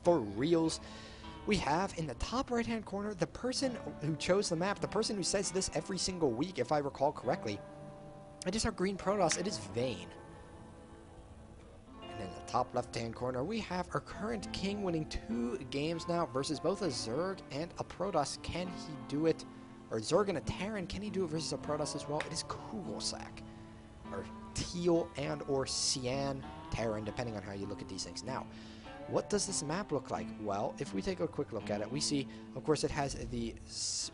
for reals. We have in the top right hand corner the person who chose the map, the person who says this every single week, if I recall correctly. It is our green Protoss, it is Vayne. And in the top left hand corner we have our current king winning 2 games now versus both a Zerg and a Protoss. Can he do it? Or Zerg and a Terran, can he do it versus a Protoss as well? It is Kugelsack. Or teal and or cyan Terran, depending on how you look at these things. Now, what does this map look like? Well, if we take a quick look at it, we see, of course, it has the...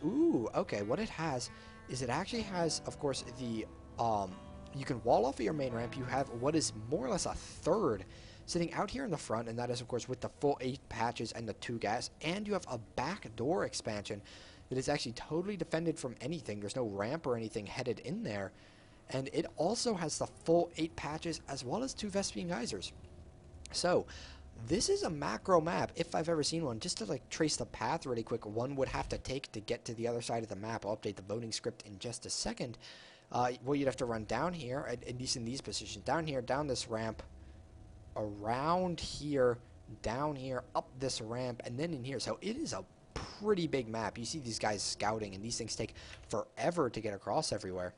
Ooh, okay, what it has is it actually has, of course, the... you can wall off of your main ramp. You have what is more or less a third sitting out here in the front, and that is, of course, with the full 8 patches and the 2 gas. And you have a back door expansion that is actually totally defended from anything. There's no ramp or anything headed in there. And it also has the full 8 patches as well as 2 Vespian geysers. So... this is a macro map, if I've ever seen one. Just to like trace the path really quick, one would have to take to get to the other side of the map. I'll update the voting script in just a second. Well, you'd have to run down here, at least in these positions. Down here, down this ramp, around here, down here, up this ramp, and then in here. So it is a pretty big map. You see these guys scouting, and these things take forever to get across everywhere.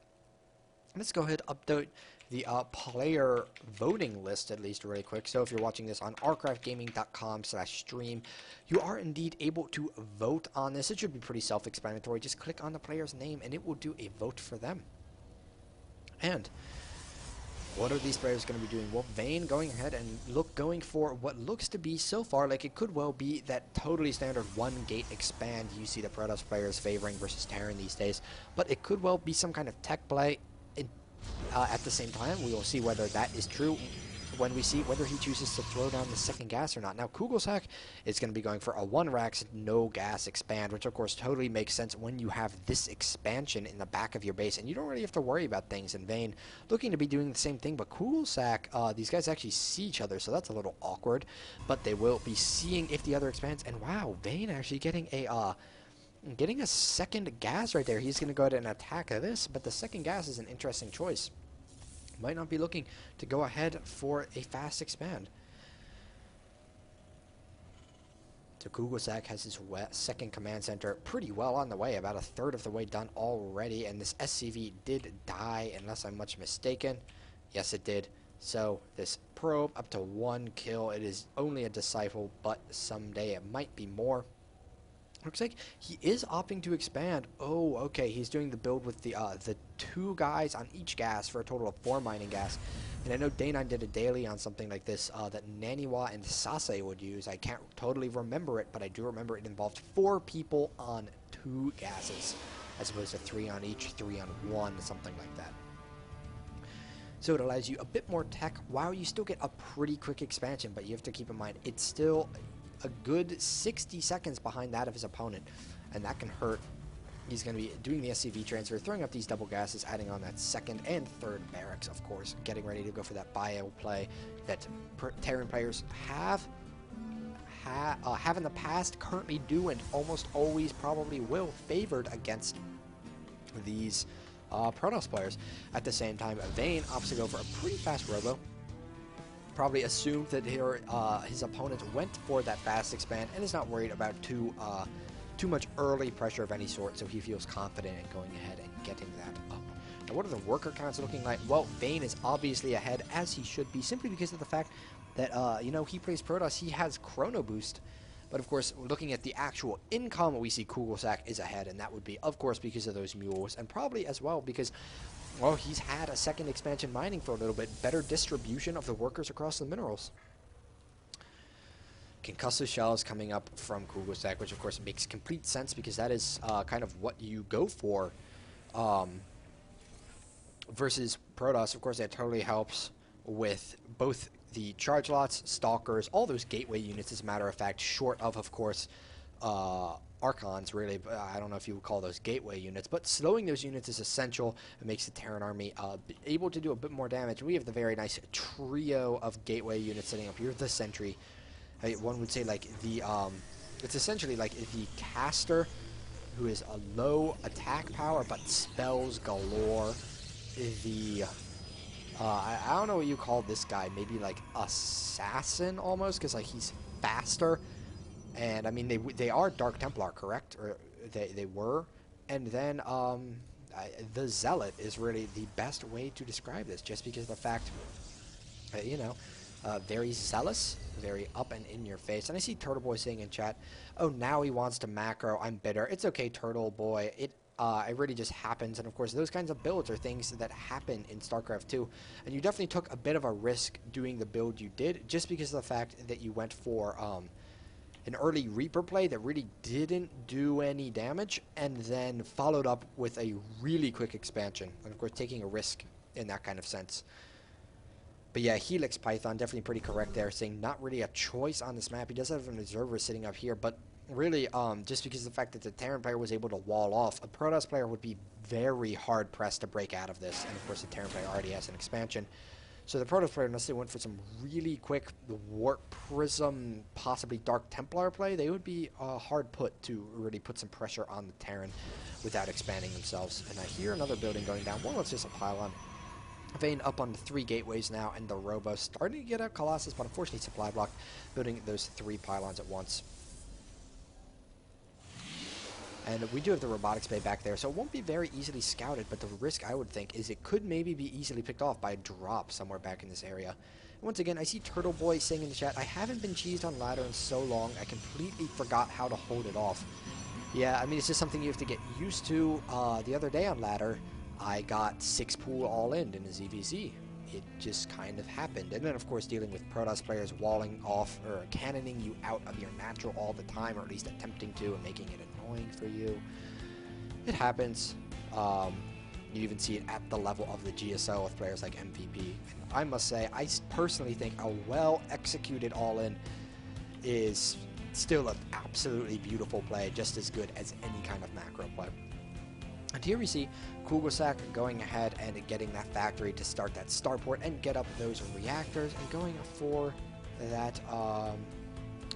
Let's go ahead and update the player voting list at least really quick. So if you're watching this on rCraftGaming.com/stream, you are indeed able to vote on this. It should be pretty self-explanatory. Just click on the player's name and it will do a vote for them. And what are these players going to be doing? Well, Vayne going ahead and going for what looks to be so far like it could well be that totally standard 1 gate expand you see the Protoss players favoring versus Terran these days. But it could well be some kind of tech play. At the same time, we will see whether that is true when we see whether he chooses to throw down the second gas or not. Now, Kugelsack is going to be going for a 1 Rax, no gas expand, which of course totally makes sense when you have this expansion in the back of your base, and you don't really have to worry about things. In Vayne looking to be doing the same thing, but Kugelsack, these guys actually see each other, so that's a little awkward, but they will be seeing if the other expands, and wow, Vayne actually getting a second gas right there. He's going to go ahead and attack this, but the second gas is an interesting choice. Might not be looking to go ahead for a fast expand. So Kugelsack has his second command center pretty well on the way, about a third of the way done already, and this SCV did die, unless I'm much mistaken. Yes, it did. So this probe up to 1 kill. It is only a disciple, but someday it might be more. Looks like he is opting to expand. Oh, okay. He's doing the build with the 2 guys on each gas for a total of 4 mining gas. And I know Day9 did a daily on something like this that Naniwa and Sase would use. I can't totally remember it, but I do remember it involved 4 people on 2 gases, as opposed to 3 on each, 3 on 1, something like that. So it allows you a bit more tech. Wow, you still get a pretty quick expansion, but you have to keep in mind it's still a good 60 seconds behind that of his opponent, and that can hurt. He's going to be doing the SCV transfer, throwing up these double gases, adding on that second and third barracks, of course, getting ready to go for that bio play that Terran players have in the past, currently do, and almost always probably will, favored against these Protoss players. At the same time, Vayne opts to go for a pretty fast robo. Probably assumed that his opponent went for that fast expand and is not worried about too much early pressure of any sort, so he feels confident in going ahead and getting that up. Now, what are the worker counts looking like? Well, Vayne is obviously ahead, as he should be, simply because of the fact that he plays Protoss, he has Chrono Boost. But of course, looking at the actual income, we see Kugelsack is ahead, and that would be, of course, because of those mules, and probably as well because, well, he's had a second expansion mining for a little bit, better distribution of the workers across the minerals. Concussive shells coming up from Kugelsack, which of course makes complete sense because that is kind of what you go for versus Protoss. Of course, that totally helps with both the charge lots, stalkers, all those gateway units, as a matter of fact, short of course, Archons, really. I don't know if you would call those gateway units, but slowing those units is essential. It makes the Terran army able to do a bit more damage. We have the very nice trio of gateway units sitting up here. The Sentry, one would say like the, it's essentially like the caster, who is a low attack power, but spells galore. The, I don't know what you call this guy, maybe like assassin almost, because like he's faster, And I mean, they are Dark Templar, correct? Or they were. And then the Zealot is really the best way to describe this, just because of the fact, you know, very zealous, very up and in your face. And I see Turtle Boy saying in chat, "Oh, now he wants to macro. I'm bitter." It's okay, Turtle Boy. It really just happens. And of course, those kinds of builds are things that happen in StarCraft 2. And you definitely took a bit of a risk doing the build you did, just because of the fact that you went for an early Reaper play that really didn't do any damage, and then followed up with a really quick expansion. And of course, taking a risk in that kind of sense. But yeah, Helix Python, definitely pretty correct there, saying not really a choice on this map. He does have an observer sitting up here, but really, just because of the fact that the Terran player was able to wall off, a Protoss player would be very hard-pressed to break out of this. And of course, the Terran player already has an expansion. So the Protoss player, unless they went for some really quick Warp Prism, possibly Dark Templar play, they would be hard put to really put some pressure on the Terran without expanding themselves. And I hear another building going down. Well, it's just a pylon. Vayne up on the 3 gateways now, and the Robo starting to get out Colossus, but unfortunately supply blocked, building those 3 pylons at once. And we do have the robotics bay back there, so it won't be very easily scouted, but the risk, I would think, is it could maybe be easily picked off by a drop somewhere back in this area. And once again, I see Turtle Boy saying in the chat, "I haven't been cheesed on ladder in so long, I completely forgot how to hold it off." Yeah, I mean, it's just something you have to get used to. The other day on ladder, I got 6 pool all in a ZVZ. It just kind of happened. And then, of course, dealing with Protoss players walling off or cannoning you out of your natural all the time, or at least attempting to, and making it annoying for you. It happens. You even see it at the level of the GSO with players like MVP. And I must say, I personally think a well-executed all-in is still an absolutely beautiful play, just as good as any kind of macro play. And here we see Kugelsack going ahead and getting that factory to start that starport and get up those reactors, and going for that,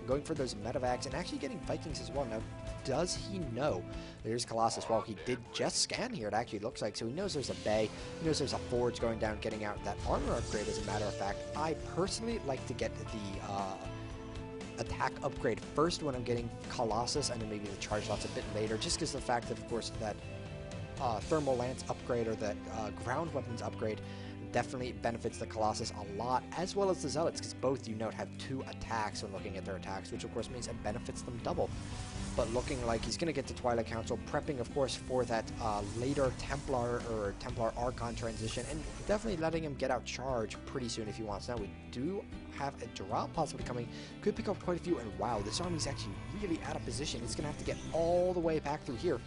going for those medevacs, and actually getting Vikings as well. Now, does he know there's Colossus? Well, he did just scan here, it actually looks like, so he knows there's a bay, he knows there's a forge going down, getting out that armor upgrade. As a matter of fact, I personally like to get the attack upgrade first when I'm getting Colossus, and then maybe the charge lots a bit later, just because of the fact that, of course, that thermal lance upgrade, or that ground weapons upgrade, definitely benefits the Colossus a lot, as well as the Zealots, because both, you note, have 2 attacks when looking at their attacks, which of course means it benefits them double. But looking like he's going to get to Twilight Council, prepping of course for that later Templar or Templar Archon transition, and definitely letting him get out charge pretty soon if he wants. Now we do have a drop possibly coming, could pick up quite a few, and wow, this army's actually really out of position. It's going to have to get all the way back through here,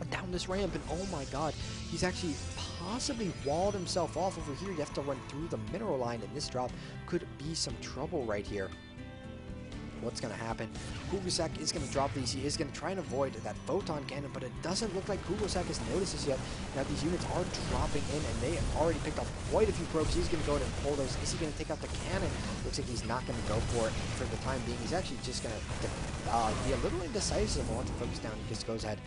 down this ramp, and oh my god, he's actually possibly walled himself off over here. You have to run through the mineral line, and this drop could be some trouble right here. What's going to happen? Kugelsack is going to drop these. He is going to try and avoid that photon cannon, but it doesn't look like Kugelsack has noticed this yet. Now these units are dropping in, and they have already picked off quite a few probes. He's going to go ahead and pull those. Is he going to take out the cannon? Looks like he's not going to go for it for the time being. He's actually just going to be a little indecisive and want to focus down. He just goes ahead,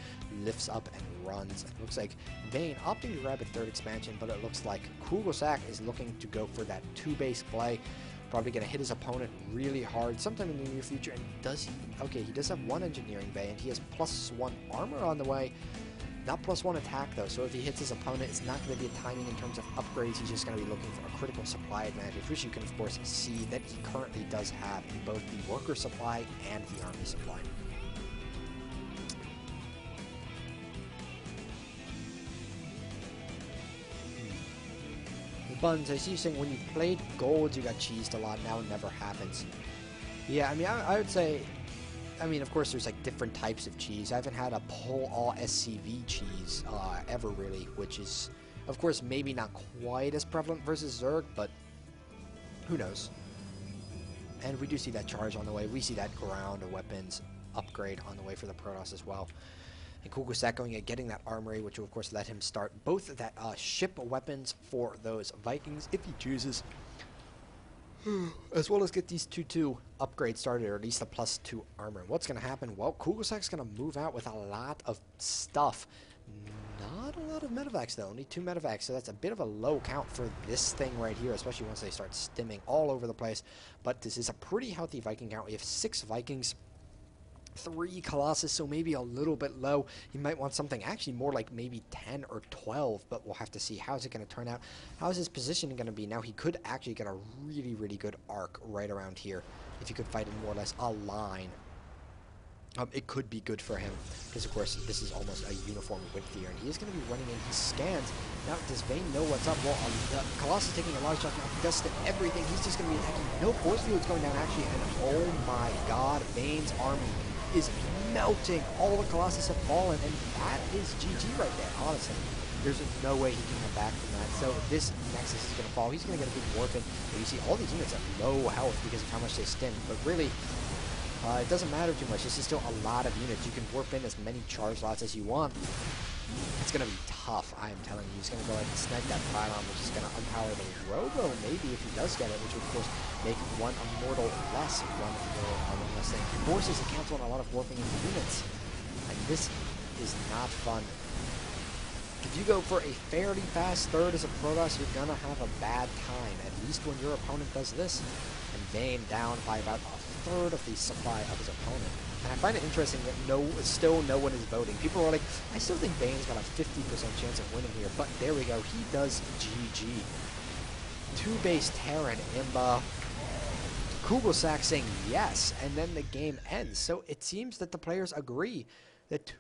lifts up, and runs. It looks like Vayne opting to grab a 3rd expansion, but it looks like Kugelsack is looking to go for that 2-base play. Probably going to hit his opponent really hard sometime in the near future. And does he? Okay, he does have 1 engineering bay, and he has +1 armor on the way. Not +1 attack, though, so if he hits his opponent, it's not going to be a timing in terms of upgrades. He's just going to be looking for a critical supply advantage, which you can, of course, see that he currently does have in both the worker supply and the army supply. Buns, I see you saying when you played gold you got cheesed a lot, now it never happens. Yeah, I mean, I would say, I mean, of course there's like different types of cheese. I haven't had a pull all SCV cheese ever really, which is, of course, maybe not quite as prevalent versus Zerg, but who knows. And we do see that charge on the way. We see that ground weapons upgrade on the way for the Protoss as well. And Kugelsack going and getting that armory, which will of course let him start both that ship weapons for those Vikings if he chooses, as well as get these 2-2 upgrades started, or at least a +2 armor. What's going to happen? Well, Kugelsack's going to move out with a lot of stuff. Not a lot of medevacs though, only 2 medevacs, so that's a bit of a low count for this thing right here, especially once they start stimming all over the place. But this is a pretty healthy Viking count. We have 6 Vikings. 3 Colossus, so maybe a little bit low. He might want something actually more like maybe 10 or 12, but we'll have to see. How's it going to turn out? How's his position going to be? Now, he could actually get a really, really good arc right around here if he could fight in more or less a line. It could be good for him, because of course this is almost a uniform width here, and he is going to be running in. He scans. Now, does Vayne know what's up? Well, Colossus taking a lot of shots now. He does everything. He's just going to be attacking. No force field's going down, actually, and oh my god, Vayne's army is melting. All the Colossus have fallen, and that is GG right there, honestly. There's no way he can come back from that. So this Nexus is going to fall. He's going to get a big warp in. But you see all these units have low health because of how much they stim, but really, it doesn't matter too much. This is still a lot of units. You can warp in as many charge slots as you want. It's going to be tough, I am telling you. He's going to go ahead and snipe that pylon, which is going to unpower the Robo, maybe, if he does get it, which would, of course, make one immortal less, one immortal armor less thing. Forces to cancel on a lot of warping into units. And this is not fun. If you go for a fairly fast third as a Protoss, you're going to have a bad time, at least when your opponent does this. And Vayne down by about a third of the supply of his opponent. And I find it interesting that still no one is voting. People are like, I still think Vayne's got a 50% chance of winning here, but there we go. He does GG. 2 base Terran, Imba, Kugelsack saying yes, and then the game ends. So it seems that the players agree that